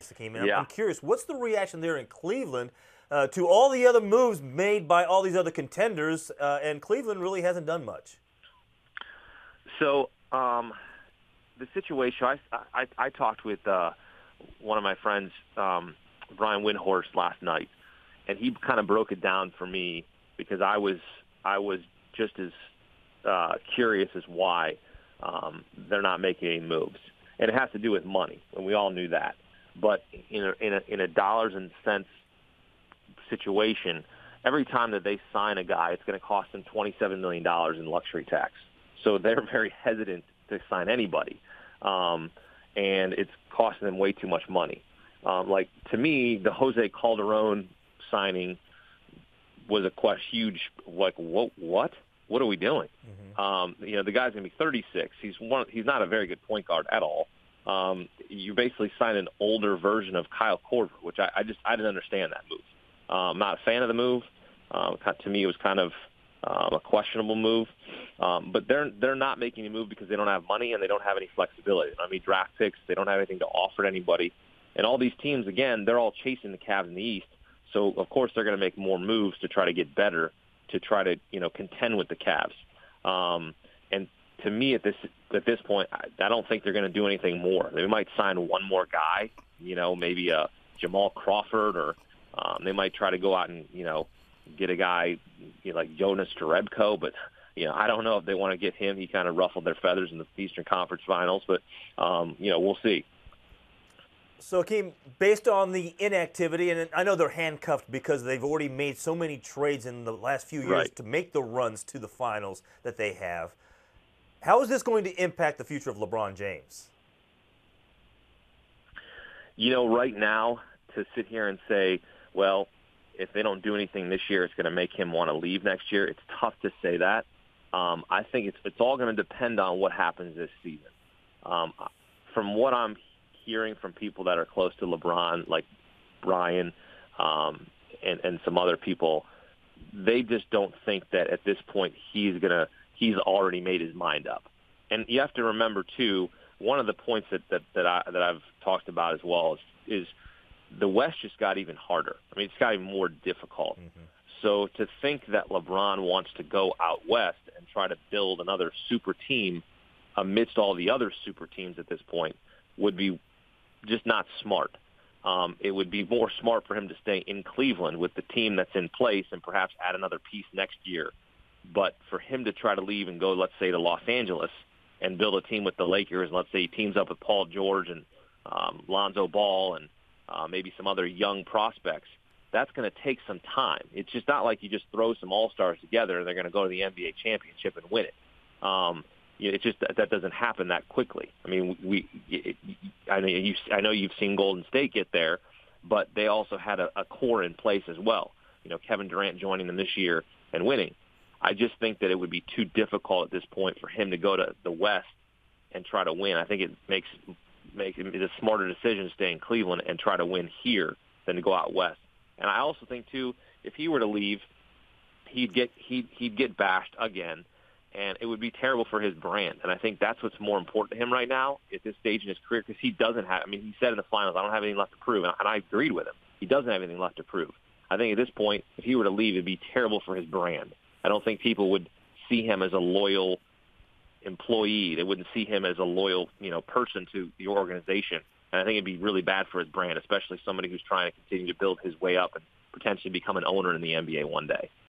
Hakem, and Yeah. I'm curious, what's the reaction there in Cleveland to all the other moves made by all these other contenders, and Cleveland really hasn't done much? So the situation, I talked with one of my friends, Brian Windhorst, last night, and he kind of broke it down for me because I was just as curious as why they're not making any moves, and it has to do with money, and we all knew that. But in a dollars and cents situation, every time that they sign a guy, it's going to cost them $27 million in luxury tax. So they're very hesitant to sign anybody, and it's costing them way too much money. Like, to me, the Jose Calderon signing was a huge, like, what? What are we doing? Mm-hmm. The guy's going to be 36. He's not a very good point guard at all. You basically sign an older version of Kyle Korver, which I didn't understand that move. I'm not a fan of the move. To me, it was kind of a questionable move. But they're not making a move because they don't have money and they don't have any flexibility. I mean, draft picks, they don't have anything to offer to anybody. And all these teams, again, they're all chasing the Cavs in the East. So, of course, they're going to make more moves to try to get better, to try to, contend with the Cavs. And to me, at this point, I don't think they're going to do anything more. They might sign one more guy, maybe a Jamal Crawford, or they might try to go out and, get a guy like Jonas Jerebko. But, I don't know if they want to get him. He kind of ruffled their feathers in the Eastern Conference Finals. But, we'll see. So, Hakem, based on the inactivity, and I know they're handcuffed because they've already made so many trades in the last few years Right. to make the runs to the finals that they have, how is this going to impact the future of LeBron James? Right now, to sit here and say, well, if they don't do anything this year, it's going to make him want to leave next year, it's tough to say that. I think it's all going to depend on what happens this season. From what I'm hearing from people that are close to LeBron, like Brian and some other people, they just don't think that at this point he's already made his mind up. And you have to remember too, one of the points that I've talked about as well is the West just got even harder. I mean, it's got even more difficult. Mm-hmm. So to think that LeBron wants to go out west and try to build another super team amidst all the other super teams at this point would be just not smart. It would be more smart for him to stay in Cleveland with the team that's in place and perhaps add another piece next year. But for him to try to leave and go, let's say, to Los Angeles and build a team with the Lakers, and let's say he teams up with Paul George and Lonzo Ball and maybe some other young prospects, that's going to take some time. It's just not like you just throw some all-stars together and they're going to go to the NBA championship and win it. It's just that doesn't happen that quickly. I mean, I know you've seen Golden State get there, but they also had a core in place as well. Kevin Durant joining them this year and winning. I just think that it would be too difficult at this point for him to go to the West and try to win. I think it makes it a smarter decision to stay in Cleveland and try to win here than to go out west. And I also think too, if he were to leave, he'd get bashed again. And it would be terrible for his brand. And I think that's what's more important to him right now at this stage in his career, because he doesn't have – I mean, he said in the finals, I don't have anything left to prove. And I agreed with him. He doesn't have anything left to prove. I think at this point, if he were to leave, it would be terrible for his brand. I don't think people would see him as a loyal employee. They wouldn't see him as a loyal, person to the organization. And I think it would be really bad for his brand, especially somebody who's trying to continue to build his way up and potentially become an owner in the NBA one day.